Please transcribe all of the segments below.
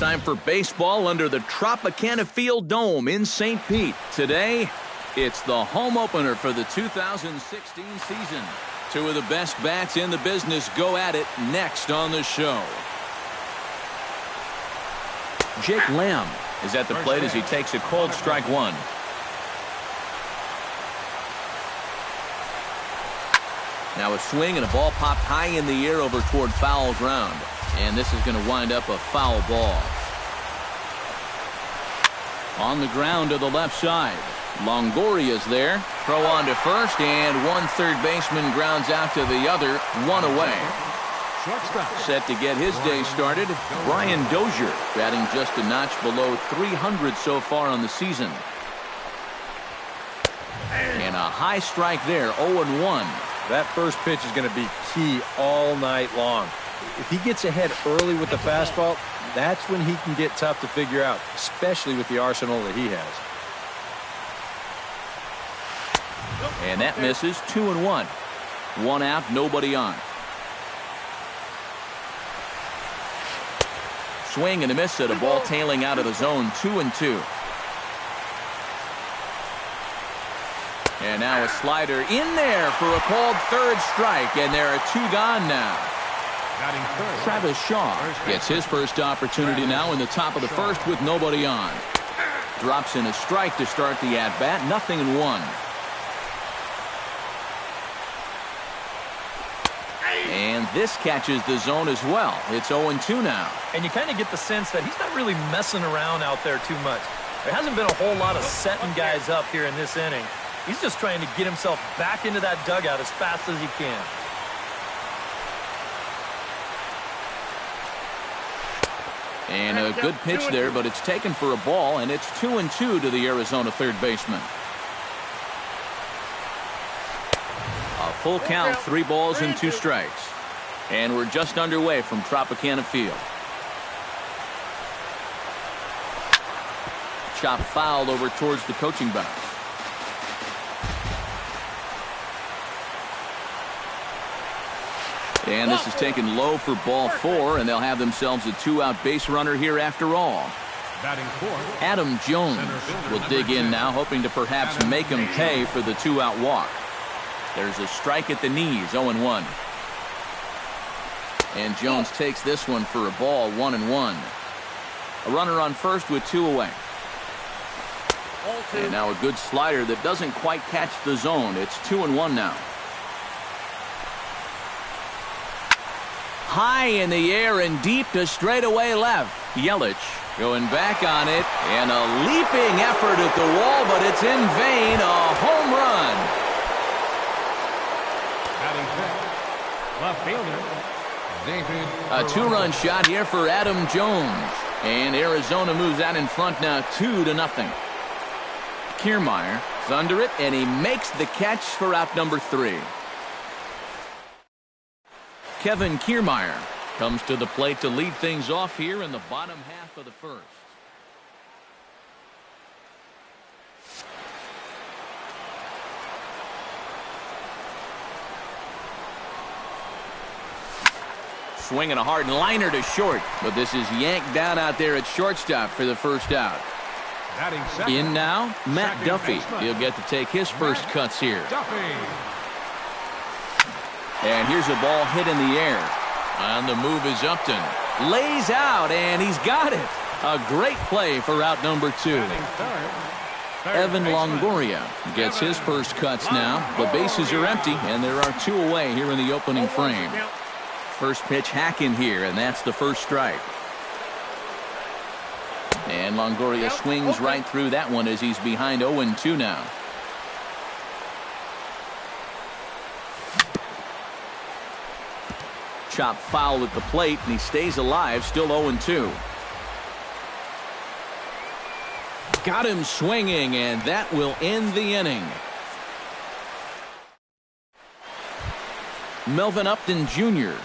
time for baseball under the Tropicana Field Dome in St. Pete. Today, it's the home opener for the 2016 season. Two of the best bats in the business go at it next on the show. Jake Lamb is at the plate as he takes a cold strike one. Now a swing and a ball popped high in the air over toward foul ground. And this is going to wind up a foul ball. On the ground to the left side. Longoria's there. Throw on to first, and one third baseman grounds out to the other. One away. Set to get his day started, Brian Dozier, batting just a notch below 300 so far on the season. And a high strike there, 0-1. That first pitch is going to be key all night long. If he gets ahead early with the fastball, that's when he can get tough to figure out, especially with the arsenal that he has. And that misses. 2-1. One out, nobody on. Swing and a miss at a ball tailing out of the zone. 2-2. And now a slider in there for a called third strike, and there are two gone now. Travis Shaw gets his first opportunity now in the top of the first with nobody on. Drops in a strike to start the at-bat. 0-1. And this catches the zone as well. It's 0-2 now. And you kind of get the sense that he's not really messing around out there too much. There hasn't been a whole lot of setting guys up here in this inning. He's just trying to get himself back into that dugout as fast as he can. And a good pitch there, but it's taken for a ball, and it's 2-2 to the Arizona third baseman. A full count, 3 balls and 2 strikes. And we're just underway from Tropicana Field. Chop fouled over towards the coaching box. And this is taken low for ball 4, and they'll have themselves a 2-out base runner here after all. Adam Jones will dig in now, hoping to perhaps make him pay for the 2-out walk. There's a strike at the knees, 0-1. And Jones takes this one for a ball, 1-1. A runner on first with 2 away. And now a good slider that doesn't quite catch the zone. It's 2-1 now. High in the air and deep to straightaway left. Yelich going back on it, and a leaping effort at the wall, but it's in vain. A home run. A 2-run shot here for Adam Jones, and Arizona moves out in front now 2-0. Kiermaier is under it, and he makes the catch for out number 3. Kevin Kiermaier comes to the plate to lead things off here in the bottom half of the first. Swinging a hard liner to short, but this is yanked down out there at shortstop for the first out. In now, Matt Duffy. He'll get to take his first cuts here. And here's a ball hit in the air. On the move is Upton. Lays out, and he's got it. A great play for out number 2. Evan Longoria gets his first cuts now. The bases are empty, and there are 2 away here in the opening frame. First pitch hacking here, and that's the first strike. And Longoria swings right through that one as he's behind 0-2 now. Chop foul at the plate, and he stays alive, still 0-2. Got him swinging, and that will end the inning. Melvin Upton Jr.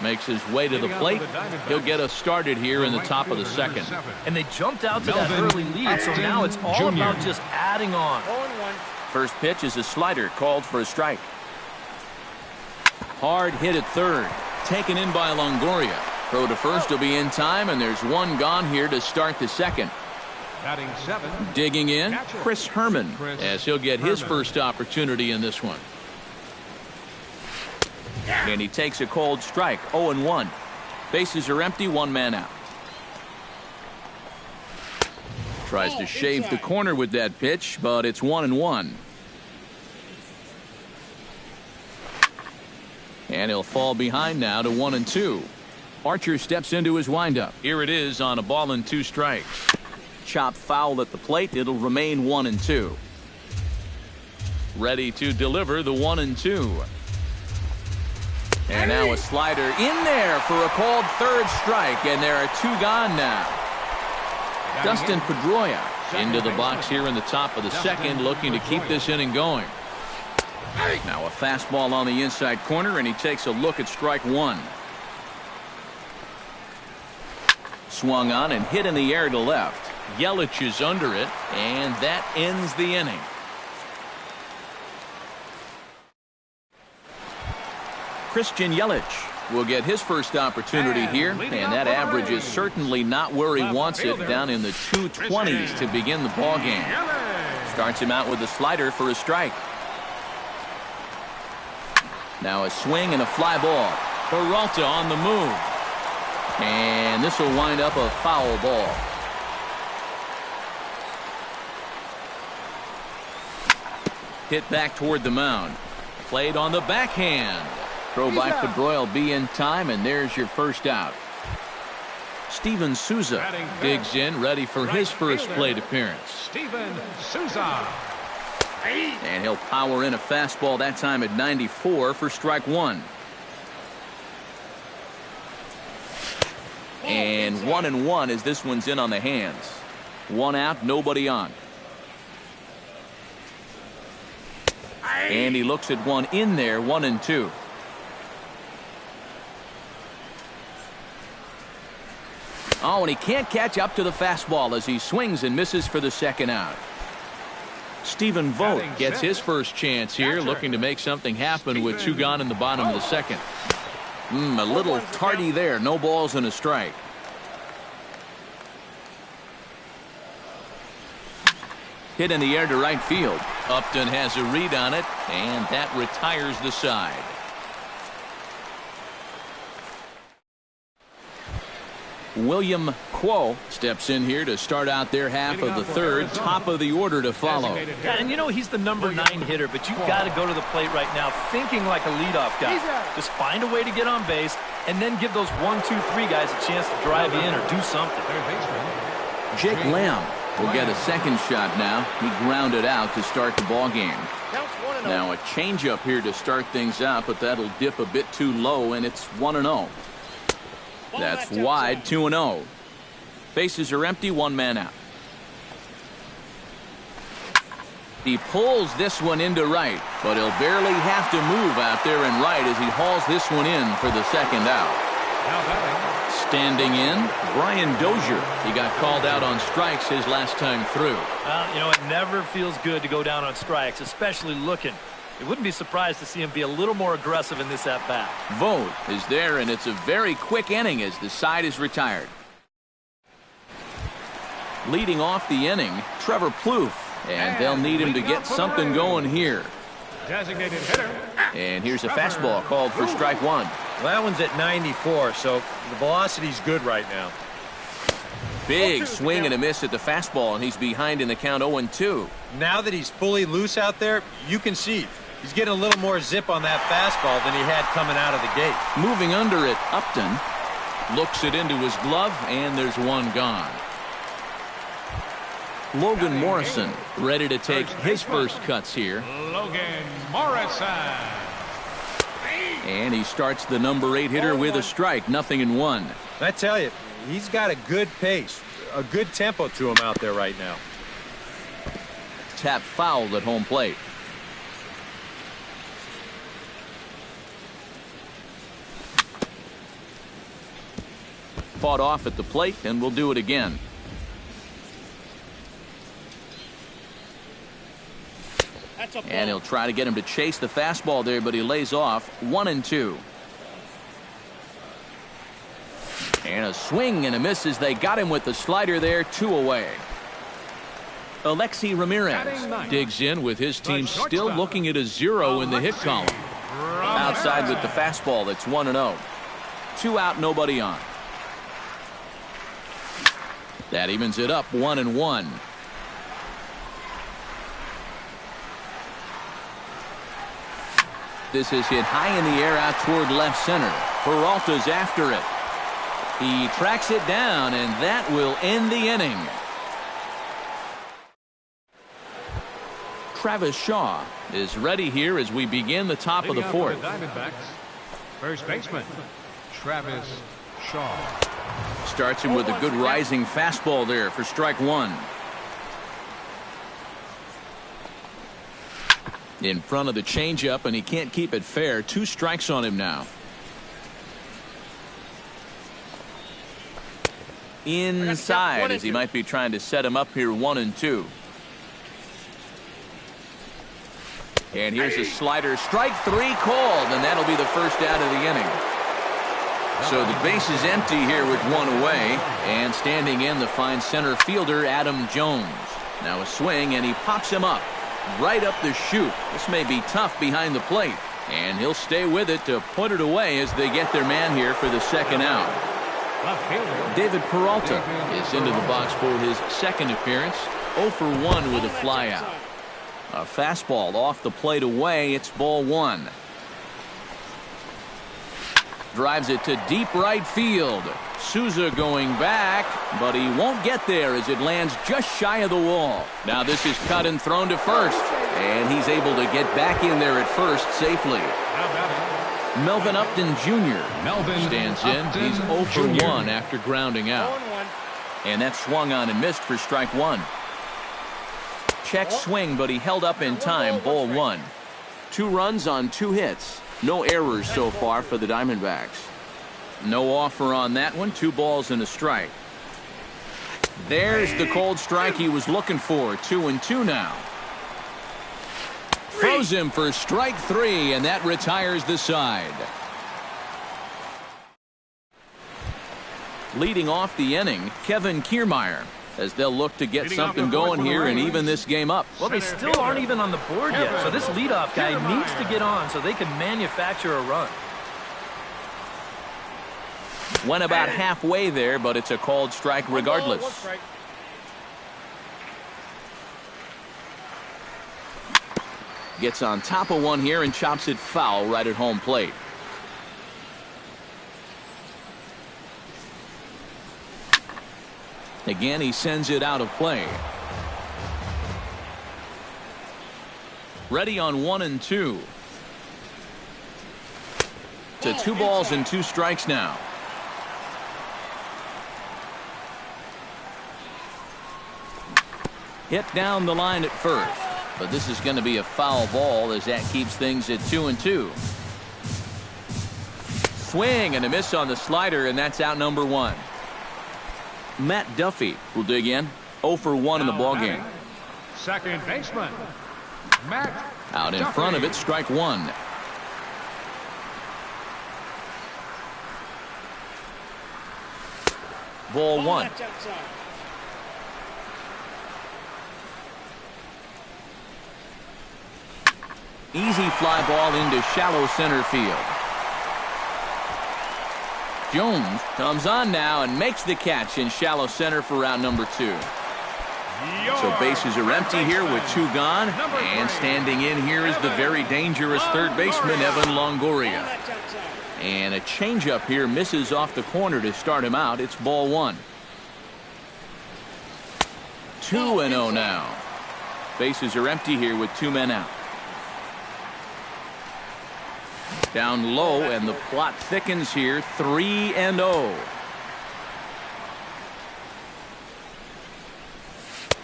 makes his way to the plate. He'll get us started here in the top of the second. And they jumped out to that early lead, so now it's all about just adding on. First pitch is a slider called for a strike. Hard hit at third. Taken in by Longoria. Throw to first will be in time, and there's one gone here to start the second. Batting 7. Digging in, Chris Herman, as he'll get his first opportunity in this one. And he takes a cold strike, 0-1. Bases are empty, one man out. Tries to shave the corner with that pitch, but it's 1-1. And he'll fall behind now to 1-2. Archer steps into his windup. Here it is on a ball and 2 strikes. Chop foul at the plate. It'll remain 1-2. Ready to deliver the 1-2. And now a slider in there for a called third strike, and there are 2 gone now. Dustin Pedroia into the box here in the top of the second, looking to keep this inning going. Now a fastball on the inside corner, and he takes a look at strike 1. Swung on and hit in the air to left. Yelich is under it, and that ends the inning. Christian Yelich will get his first opportunity here, and that average is certainly not where he wants it, down in the 220s to begin the ball game. Starts him out with a slider for a strike. Now a swing and a fly ball. Peralta on the move. And this will wind up a foul ball. Hit back toward the mound. Played on the backhand. Throw by Pedroia will be in time, and there's your first out. Steven Souza digs in, ready for his first plate appearance. Steven Souza. And he'll power in a fastball, that time at 94 for strike 1. And 1-1 as this one's in on the hands. 1 out, nobody on. And he looks at one in there, 1-2. Oh, and he can't catch up to the fastball as he swings and misses for the second out. Stephen Vogt gets his first chance here, looking to make something happen with 2 gone in the bottom of the second. A little tardy there. No balls and a strike. Hit in the air to right field. Upton has a read on it, and that retires the side. William Quo steps in here to start out their half of the third. Top of the order to follow. Yeah, and you know he's the number 9 hitter, but you've got to go to the plate right now thinking like a leadoff guy. Just find a way to get on base and then give those 1, 2, 3 guys a chance to drive in or do something. Jake Lamb will get a second shot now. He grounded out to start the ball game. Now a changeup here to start things out, but that'll dip a bit too low, and it's 1-0. That's wide, 2-0. Bases are empty, 1 man out. He pulls this one into right, but he'll barely have to move out there in right as he hauls this one in for the second out. Standing in, Brian Dozier. He got called out on strikes his last time through. Well, you know, it never feels good to go down on strikes, especially looking. It wouldn't be surprised to see him be a little more aggressive in this at-bat. Vogt is there, and it's a very quick inning as the side is retired. Leading off the inning, Trevor Plouffe, and they'll need him to get something going here. Designated hitter. And here's a fastball called for strike 1. Well, that one's at 94, so the velocity's good right now. Big swing and a miss at the fastball, and he's behind in the count 0-2. Now that he's fully loose out there, you can see he's getting a little more zip on that fastball than he had coming out of the gate. Moving under it, Upton looks it into his glove, and there's 1 gone. Logan Morrison ready to take his first cuts here. Logan Morrison. And he starts the number 8 hitter with a strike, 0-1. I tell you, he's got a good pace, a good tempo to him out there right now. Tap fouled at home plate. Fought off at the plate, and we'll do it again. And he'll try to get him to chase the fastball there, but he lays off. 1-2. A swing and a miss as they got him with the slider there, 2 away. Alexi Ramirez digs in with his team still looking at a 0 in the hit column. Outside with the fastball, that's 1-0. 2 out, nobody on. That evens it up, 1-1. This is hit high in the air out toward left center. Peralta's after it. He tracks it down, and that will end the inning. Travis Shaw is ready here as we begin the top of the 4th. Diamondbacks, first baseman, Travis Shaw. Starts him with a good rising fastball there for strike 1. In front of the changeup, and he can't keep it fair. 2 strikes on him now. Inside as he might be trying to set him up here, 1-2. And here's a slider, strike 3 called, and that'll be the first out of the inning. So the base is empty here with 1 away, and standing in the fine center fielder Adam Jones. Now a swing, and he pops him up right up the chute. This may be tough behind the plate, and he'll stay with it to put it away as they get their man here for the 2nd out. David Peralta is into the box for his 2nd appearance. 0 for 1 with a fly out. A fastball off the plate away. It's ball 1. Drives it to deep right field. Souza going back, but he won't get there as it lands just shy of the wall. Now this is cut and thrown to first, and he's able to get back in there at first safely. Melvin Upton Jr. stands in. He's 0 for 1 after grounding out. And that swung on and missed for strike 1. Check swing, but he held up in time. Ball 1. 2 runs on 2 hits. No errors so far for the Diamondbacks. No offer on that one. 2 balls and a strike. There's the cold strike he was looking for. 2-2 now. Throws him for strike 3, and that retires the side. Leading off the inning, Kevin Kiermaier, as they'll look to get something going here and even this game up. Well, they still aren't even on the board yet, so this leadoff guy needs to get on so they can manufacture a run. Went about halfway there, but it's a called strike regardless. Gets on top of one here and chops it foul right at home plate. Again, he sends it out of play. Ready on 1-2. To 2 balls and 2 strikes now. Hit down the line at first, but this is going to be a foul ball as that keeps things at 2-2. Swing and a miss on the slider, and that's out number 1. Matt Duffy will dig in. 0 for 1 in the ballgame. Second baseman, Matt Out in Duffy. front of it, strike 1. Ball 1. Easy fly ball into shallow center field. Jones comes on now and makes the catch in shallow center for round number 2. So bases are empty here with 2 gone, and standing in here is the very dangerous third baseman Evan Longoria. And a changeup here misses off the corner to start him out. It's ball 1. 2-0 now. Bases are empty here with 2 men out. Down low, and the plot thickens here. 3-0.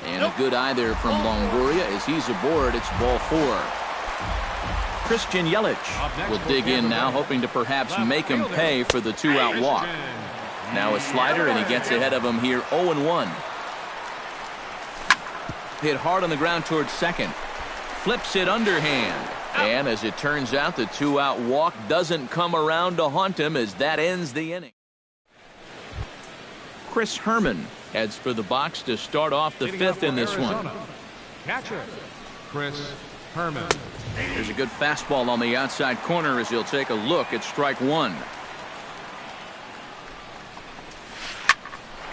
And a good eye there from Longoria as he's aboard. It's ball 4. Christian Yelich will dig in now, hoping to perhaps make him pay for the 2-out walk. Now a slider, and he gets ahead of him here. 0-1. Hit hard on the ground towards second. Flips it underhand. And as it turns out, the 2-out walk doesn't come around to haunt him as that ends the inning. Chris Herman heads for the box to start off the fifth in this one. Catcher, Chris Herman. There's a good fastball on the outside corner as he'll take a look at strike one.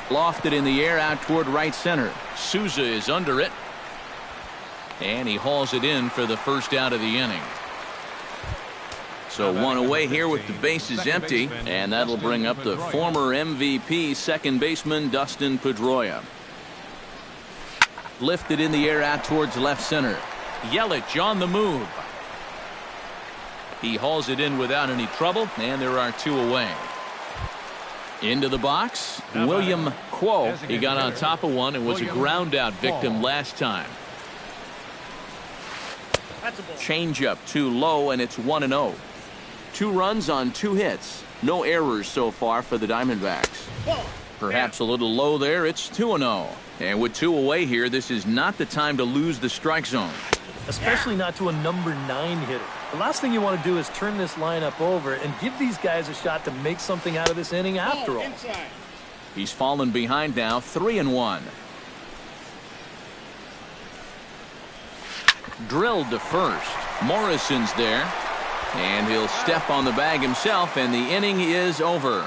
Lofted in the air out toward right center. Souza is under it. And he hauls it in for the first out of the inning. So one away here with the bases empty, and that'll bring up the former MVP second baseman Dustin Pedroia. Lifted in the air out towards left center. Yelich on the move. He hauls it in without any trouble, and there are two away. Into the box, William Quo. He got on top of one and was a ground out victim last time. Changeup too low, and it's 1-0. 2 runs on 2 hits. No errors so far for the Diamondbacks. Perhaps a little low there. It's 2-0. And with 2 away here, this is not the time to lose the strike zone. Especially not to a number 9 hitter. The last thing you want to do is turn this lineup over and give these guys a shot to make something out of this inning after all. He's fallen behind now, 3-1. Drilled to first. Morrison's there. And he'll step on the bag himself, and the inning is over.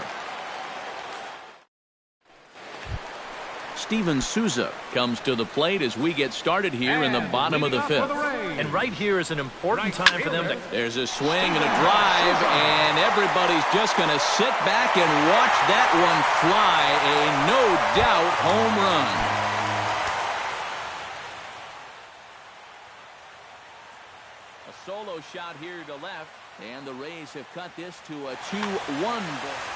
Steven Souza comes to the plate as we get started here in the bottom of the fifth. And right here is an important time for them to... There's a swing and a drive, and everybody's just going to sit back and watch that one fly. A no-doubt home run. Solo shot here to left, and the Rays have cut this to a 2-1 ball.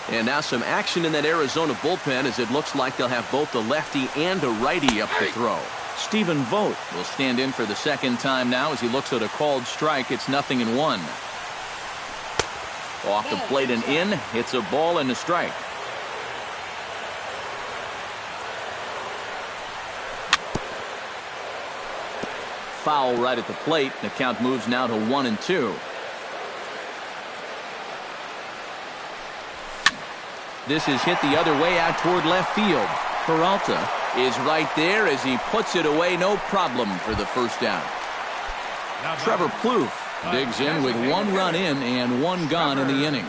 And now some action in that Arizona bullpen as it looks like they'll have both the lefty and a righty up to throw. Stephen Vogt will stand in for the second time now as he looks at a called strike. It's 0-1. Off the plate and in. It's a ball and a strike. Foul right at the plate. The count moves now to 1-2. This is hit the other way out toward left field. Peralta is right there as he puts it away. No problem for the first out. Trevor Plouffe digs in with 1 run in and 1 gone in the inning.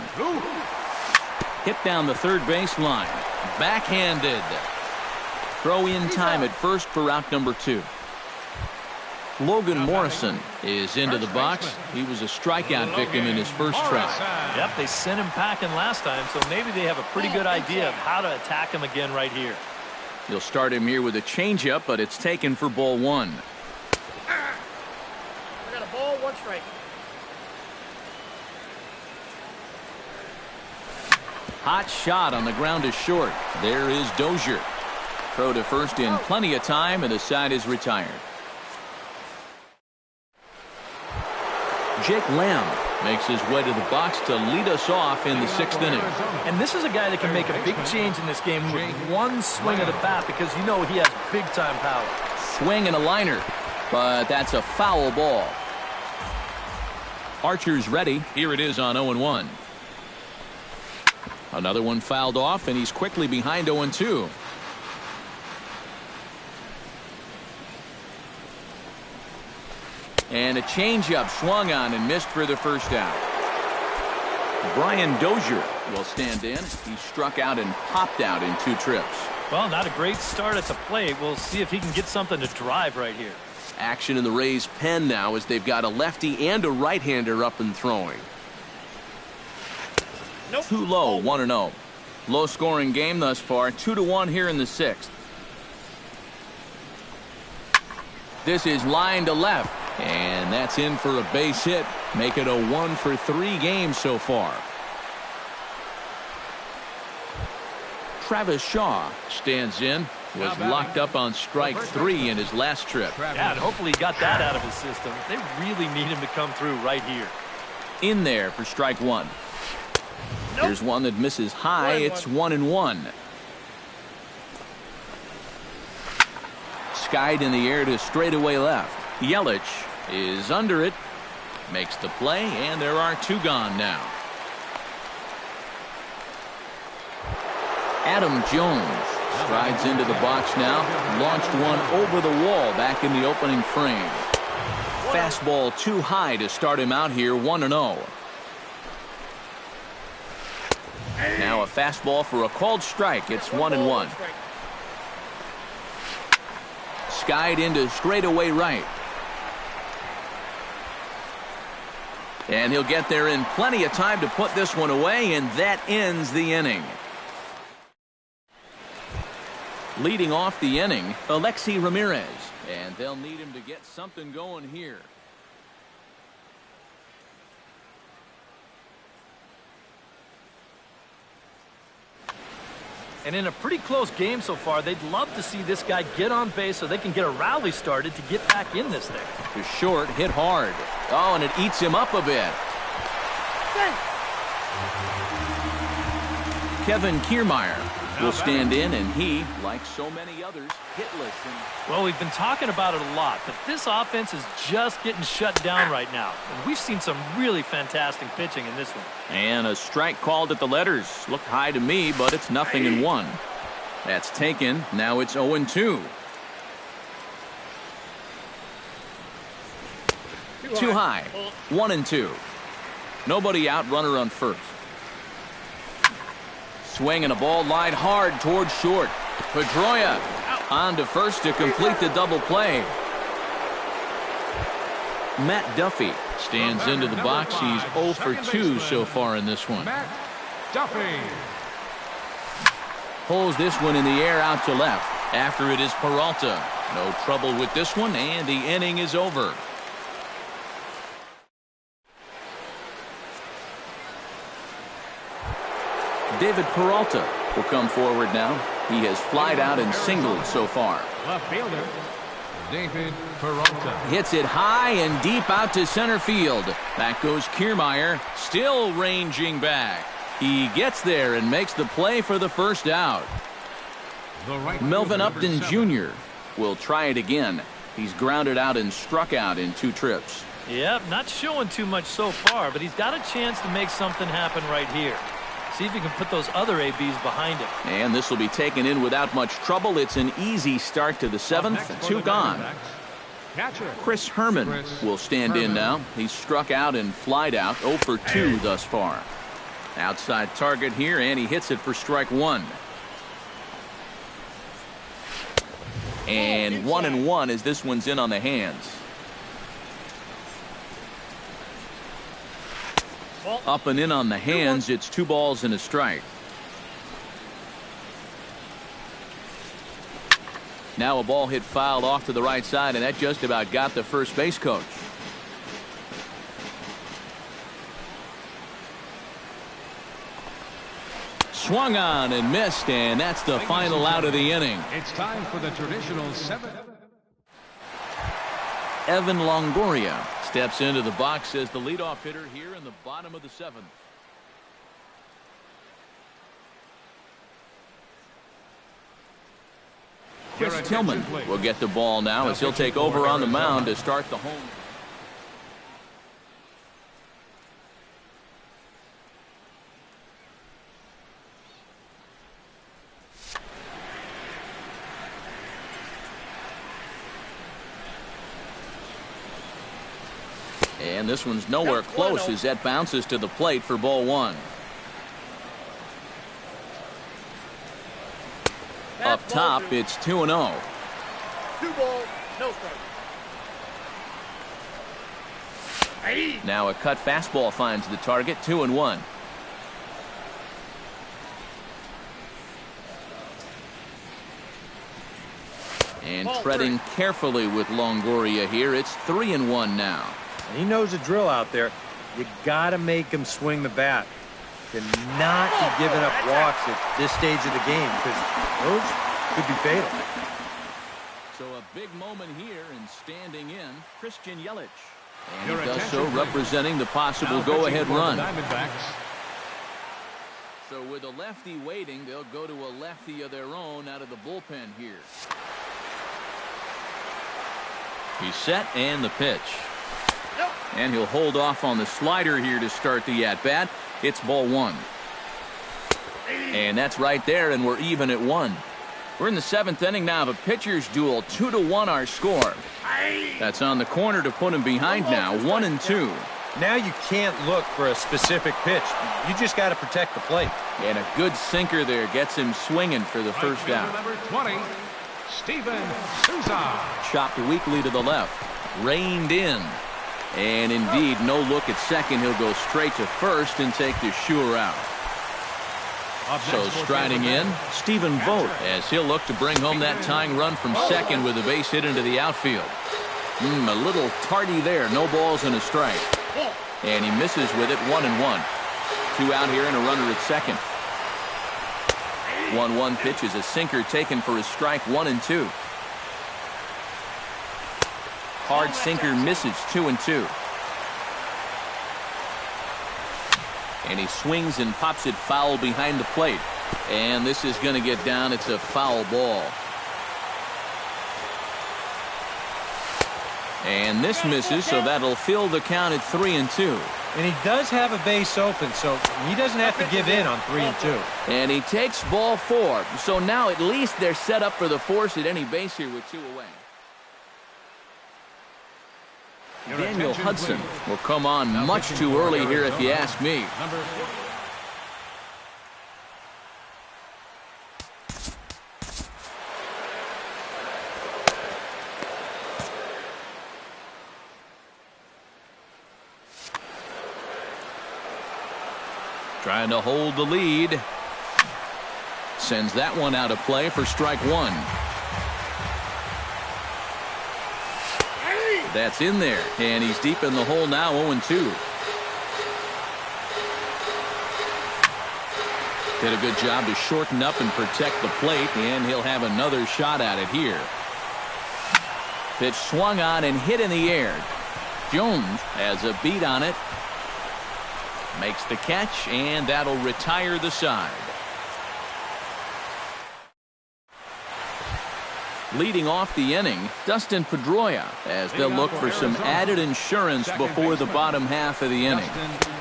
Hit down the third base line. Backhanded. Throw in time at first for out number 2. Logan Morrison is into the box. He was a strikeout victim in his first try. Yep, they sent him packing last time, so maybe they have a pretty good idea of how to attack him again right here. He'll start him here with a changeup, but it's taken for ball 1. I got a ball, 1 strike. Hot shot on the ground is short. There is Dozier. Throw to first in plenty of time, and the side is retired. Jake Lamb makes his way to the box to lead us off in the 6th inning. And this is a guy that can make a big change in this game with 1 swing of the bat because you know he has big-time power. Swing and a liner, but that's a foul ball. Archer's ready. Here it is on 0-1. Another one fouled off, and he's quickly behind 0-2. And a changeup swung on and missed for the first out. Brian Dozier will stand in. He struck out and popped out in 2 trips. Well, not a great start at the plate. We'll see if he can get something to drive right here. Action in the Rays' pen now as they've got a lefty and a right-hander up and throwing. Too low, 1-0. Low-scoring game thus far, 2-1 here in the 6th. This is line to left. And that's in for a base hit. Make it a 1-for-3 game so far. Travis Shaw stands in. Was locked up on strike 3 in his last trip. Yeah, and hopefully he got that out of his system. They really need him to come through right here. In there for strike 1. Here's one that misses high. It's 1-1. Skied in the air to straightaway left. Yelich is under it, makes the play, and there are 2 gone now. Adam Jones Strides into the box now. Launched one over the wall back in the opening frame. Fastball too high to start him out here, 1-0. Now a fastball for a called strike. It's 1-1. Skied into straightaway right. And he'll get there in plenty of time to put this one away, and that ends the inning. Leading off the inning, Alexi Ramirez. And they'll need him to get something going here. And in a pretty close game so far, they'd love to see this guy get on base so they can get a rally started to get back in this thing. To short, hit hard. Oh, and it eats him up a bit. Kevin Kiermaier will stand in, and he, like so many others, hitless. Well, we've been talking about it a lot, but this offense is just getting shut down right now. And we've seen some really fantastic pitching in this one. And a strike called at the letters. Looked high to me, but it's 0-1. That's taken. Now it's 0-2. Too high. 1-2. Nobody out, runner on first. Swing and a ball lined hard towards short. Pedroia on to first to complete the double play. Matt Duffy stands into the box. He's 0 for 2 so far in this one. Matt Duffy. Pulls this one in the air out to left. After it is Peralta. No trouble with this one, and the inning is over. David Peralta will come forward now. He has flied out and singled so far. Left fielder, David Peralta. Hits it high and deep out to center field. Back goes Kiermaier, still ranging back. He gets there and makes the play for the first out. Melvin Upton Jr. will try it again. He's grounded out and struck out in 2 trips. Yep, not showing too much so far, but he's got a chance to make something happen right here. See if he can put those other ABs behind him. And this will be taken in without much trouble. It's an easy start to the 7th. 2 gone. Chris Herman will stand in now. He's struck out and flied out. 0 for 2 thus far. Outside target here, and he hits it for strike 1. And 1-1 as this one's in on the hands. Up and in on the hands. It's 2 balls and a strike. Now a ball hit fouled off to the right side, and that just about got the first base coach. Swung on and missed, and that's the final out of the inning. It's time for the traditional 7th. Evan Longoria steps into the box as the leadoff hitter here in the bottom of the 7th. Chris Tillman will get the ball now as he'll take over on the mound to start the home. And this one's nowhere close as that bounces to the plate for ball 1. Up top, it's 2-0. 2 balls, no strike. Now a cut fastball finds the target. 2-1. And treading carefully with Longoria here. It's 3-1 now. He knows the drill out there. You got to make him swing the bat. To not be giving up walks at this stage of the game, because those could be fatal. So a big moment here, and standing in, Christian Yelich. And he does so representing the possible go-ahead run. So with a lefty waiting, they'll go to a lefty of their own out of the bullpen here. He's set, and the pitch. And he'll hold off on the slider here to start the at-bat. It's ball 1. And that's right there, and we're even at 1. We're in the 7th inning now of a pitcher's duel. 2-1 our score. That's on the corner to put him behind now. 1-2. Now you can't look for a specific pitch. You just got to protect the plate. And a good sinker there gets him swinging for the first out. Number 20, Steven Souza. Chopped weakly to the left. Reined in. And indeed, no look at second. He'll go straight to first and take the sure out. So striding in, Stephen Vogt, as he'll look to bring home that tying run from second with a base hit into the outfield. A little tardy there. No balls and a strike. And he misses with it. 1-1. 2 out here and a runner at second. 1-1 pitch is a sinker taken for a strike. 1-2. Hard sinker misses. 2-2. And he swings and pops it foul behind the plate. And this is going to get down. It's a foul ball. And this misses, so that'll fill the count at 3-2. And he does have a base open, so he doesn't have to give in on 3-2. And he takes ball 4. So now at least they're set up for the force at any base here with 2 away. Daniel Hudson will come on much too early here if you ask me. Trying to hold the lead. Sends that one out of play for strike 1. That's in there, and he's deep in the hole now. 0-2. Did a good job to shorten up and protect the plate, and he'll have another shot at it here. Pitch swung on and hit in the air. Jones has a beat on it. Makes the catch, and that'll retire the side. Leading off the inning, Dustin Pedroia, as they'll look for some added insurance before the bottom half of the inning.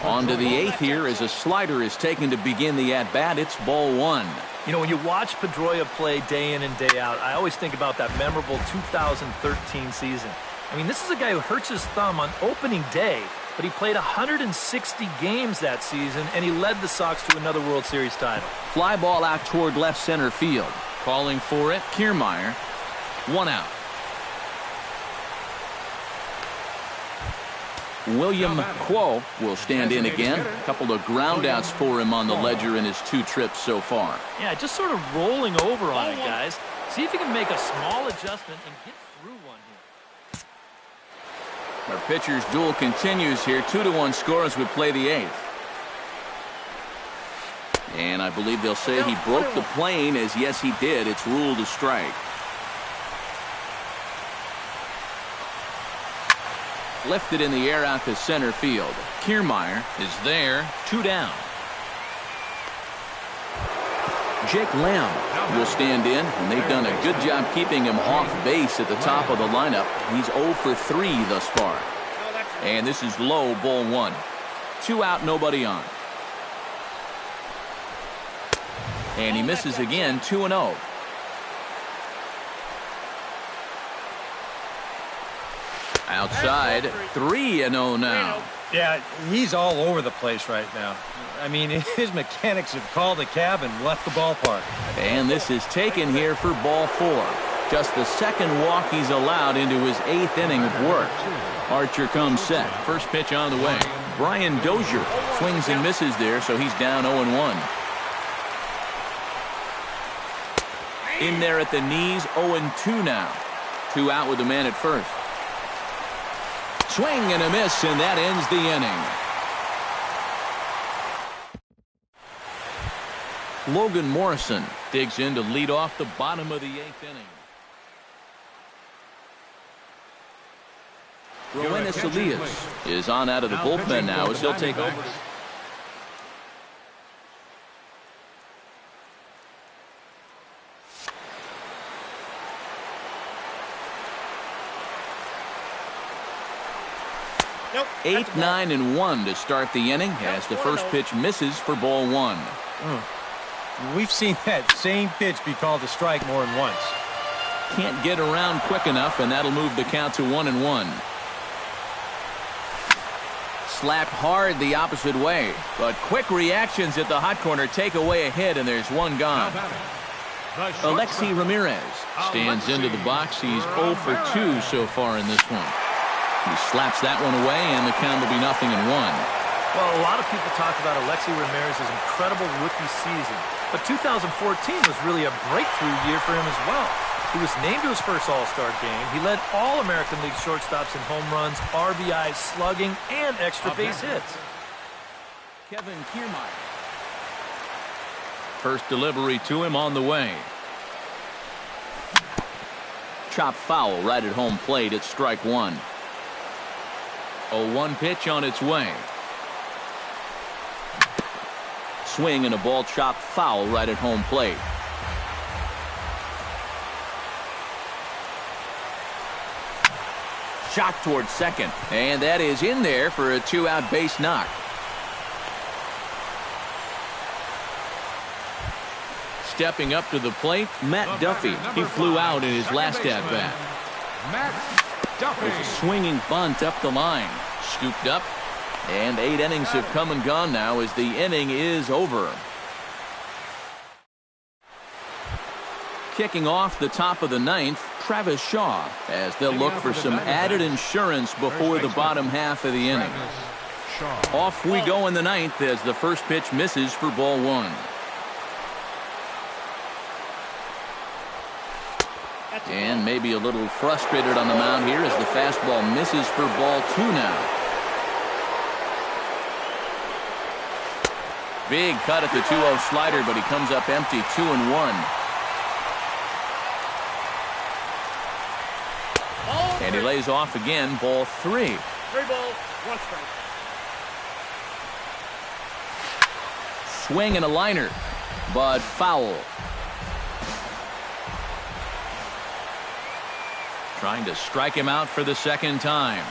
On to the 8th here as a slider is taken to begin the at-bat. It's ball 1. You know, when you watch Pedroia play day in and day out, I always think about that memorable 2013 season. I mean, this is a guy who hurts his thumb on opening day, but he played 160 games that season, and he led the Sox to another World Series title. Fly ball out toward left center field. Calling for it, Kiermaier. 1 out. William Quo will stand in again. A couple of groundouts for him on the ledger in his 2 trips so far. Yeah, just sort of rolling over on it, guys. See if you can make a small adjustment and get through one here. Our pitcher's duel continues here. 2-1 score as we play the 8th. And I believe they'll say he broke the plane, as yes he did. It's ruled a strike. Lifted in the air out to center field. Kiermaier is there. 2 down. Jake Lamb will stand in, and they've done a good job keeping him off base at the top of the lineup. He's 0 for 3 thus far. And this is low, ball 1. 2 out, nobody on. And he misses again. 2-0. Outside, 3-0 now. Yeah, he's all over the place right now. I mean, his mechanics have called a cab and left the ballpark. And this is taken here for ball 4. Just the second walk he's allowed into his 8th inning of work. Archer comes set. First pitch on the way. Brian Dozier swings and misses there, so he's down 0-1. In there at the knees, 0-2 now. 2 out with the man at first. Swing and a miss, and that ends the inning. Logan Morrison digs in to lead off the bottom of the 8th inning. Roenis Elias is on out of the bullpen now as he'll take over. Nope. 8, 9, and 1 to start the inning as the first pitch misses for ball 1. We've seen that same pitch be called a strike more than once. Can't get around quick enough, and that'll move the count to 1-1. Slapped hard the opposite way, but quick reactions at the hot corner take away a hit, and there's one gone. Alexi Ramirez stands into the box. He's 0 for 2 so far in this one. He slaps that one away, and the count will be 0-1. Well, a lot of people talk about Alexi Ramirez's incredible rookie season, but 2014 was really a breakthrough year for him as well. He was named to his first All-Star game. He led all American League shortstops in home runs, RBIs, slugging, and extra base hits. Kevin Kiermaier. First delivery to him on the way. Chop foul right at home plate. It's strike one. 0-1 pitch on its way. Swing and a ball chopped foul right at home plate. Shot towards second, and that is in there for a 2-out base knock. Stepping up to the plate, Matt Duffy. He flew out in his last at-bat. Matt Duffy. There's a swinging bunt up the line. Scooped up, and 8 innings have come and gone now as the inning is over. Kicking off the top of the 9th, Travis Shaw, as they'll look for some added insurance before the bottom half of the inning. Off we go in the 9th as the first pitch misses for ball 1. And maybe a little frustrated on the mound here as the fastball misses for ball 2 now. Big cut at the 2-0 slider, but he comes up empty, 2-1. And he lays off again, ball 3. 3 balls, 1 strike. Swing and a liner, but foul. Trying to strike him out for the second time.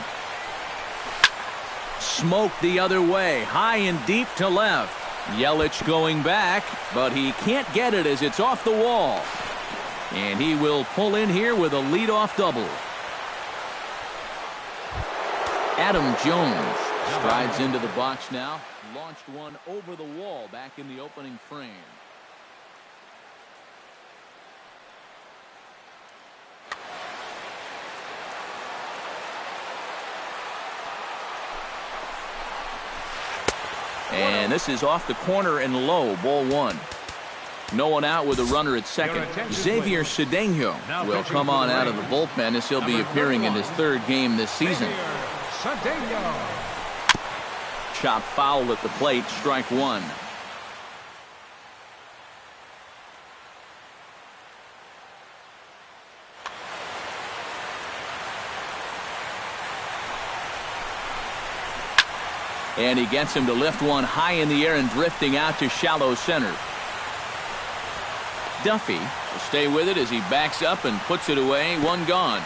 Smoked the other way, high and deep to left. Yelich going back, but he can't get it as it's off the wall. And he will pull in here with a leadoff double. Adam Jones strides into the box now. Launched one over the wall back in the opening frame. And this is off the corner and low, ball 1. No one out with a runner at second. Xavier Cedeno will come on out of the bullpen as he'll be appearing in his 3rd game this season. Chop foul at the plate, strike 1. And he gets him to lift one high in the air and drifting out to shallow center. Duffy will stay with it as he backs up and puts it away. One gone.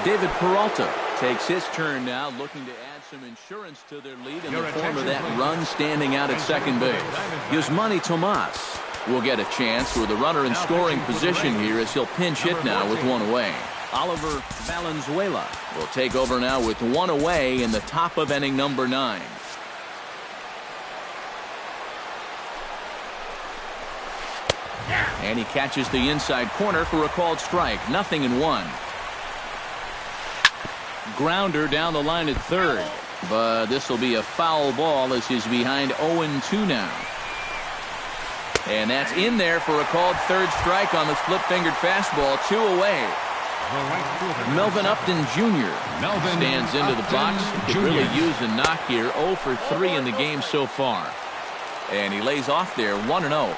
David Peralta takes his turn now, looking to add some insurance to their lead in the form of that run standing out at second base. Yusmani Tomas will get a chance with a runner in scoring position here as he'll pinch hit now with one away. Oliver Valenzuela will take over now with one away in the top of inning number 9. And he catches the inside corner for a called strike. 0-1. Grounder down the line at third, but this will be a foul ball as he's behind 0-2 now. And that's in there for a called third strike on the split-fingered fastball. 2 away. Melvin Upton Jr. stands into the box. Could really use a knock here. 0 for 3 in the game so far. And he lays off there, 1-0.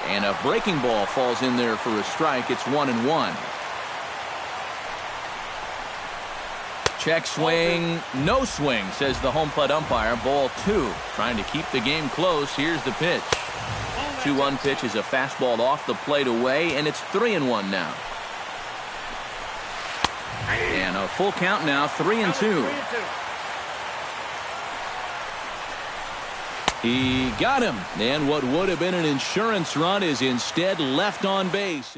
And a breaking ball falls in there for a strike. It's 1-1. Check swing, no swing, says the home plate umpire. Ball 2. Trying to keep the game close. Here's the pitch. 2-1 pitch is a fastball off the plate away, and it's 3-1 now. And a full count now, 3-2. He got him, and what would have been an insurance run is instead left on base.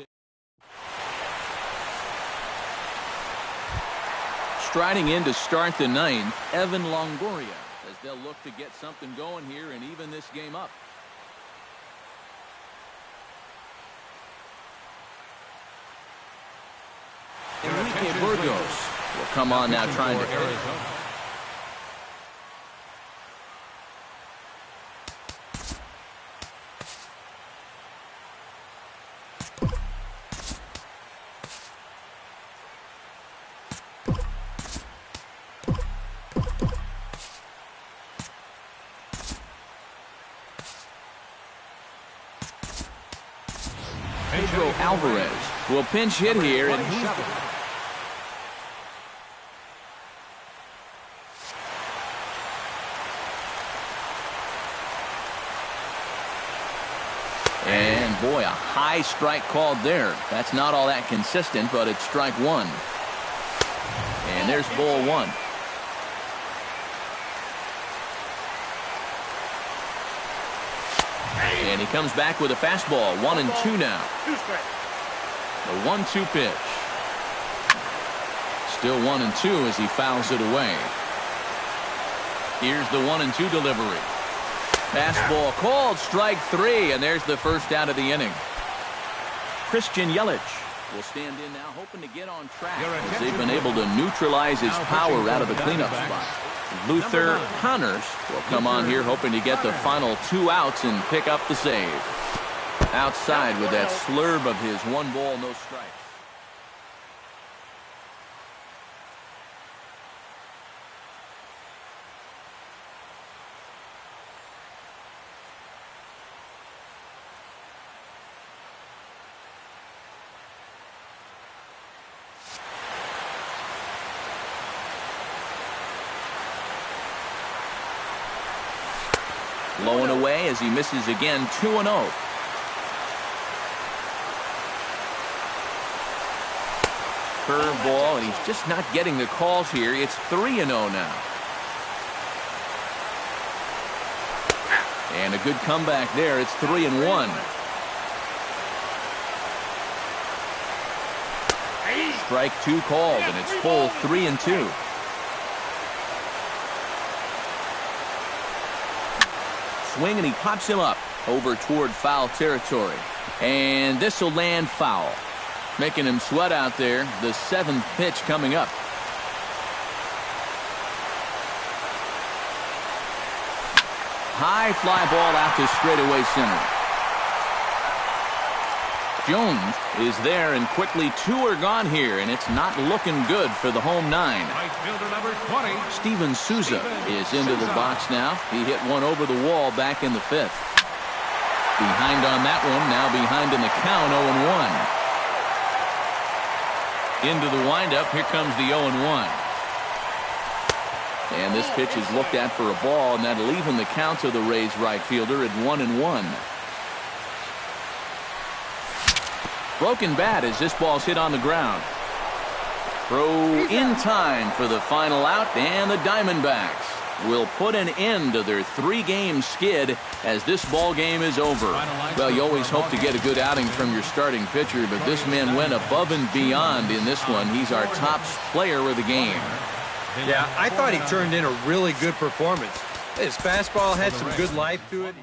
Striding in to start the ninth, Evan Longoria, as they'll look to get something going here and even this game up. Enrique Burgos will come on now trying to hit. Pedro Alvarez will pinch hit here, and he's... And boy, a high strike called there. That's not all that consistent, but it's strike one. And there's ball one. And he comes back with a fastball. 1-2 now. The 1-2 pitch. Still 1-2 as he fouls it away. Here's the 1-2 delivery. Fastball called, strike three, and there's the first out of the inning. Christian Yelich will stand in now, hoping to get on track as they've been able to neutralize his power out of the cleanup spot. Luther Connors will come on here, hoping to get the final 2 outs and pick up the save. Outside with that slurve of his 1 ball, no strikes. Low and away as he misses again. 2-0. Curveball, and he's just not getting the calls here. It's 3-0 now. And a good comeback there. It's 3-1. Strike 2 called, and it's full 3-2. Swing, and he pops him up over toward foul territory. And this will land foul, making him sweat out there. The 7th pitch coming up. High fly ball out to straightaway center. Jones is there, and quickly 2 are gone here, and it's not looking good for the home 9. Right fielder number 20. Steven Souza is into the box now. He hit one over the wall back in the 5th. Behind on that one, now behind in the count, 0-1. Into the windup, here comes the 0-1. And this pitch is looked at for a ball, and that'll even the count to the Rays right fielder at 1-1. Broken bat as this ball's hit on the ground. Throw in time for the final out, and the Diamondbacks will put an end to their 3-game skid as this ball game is over. Well, you always hope to get a good outing from your starting pitcher, but this man went above and beyond in this one. He's our top player of the game. Yeah, I thought he turned in a really good performance. His fastball had some good life to it.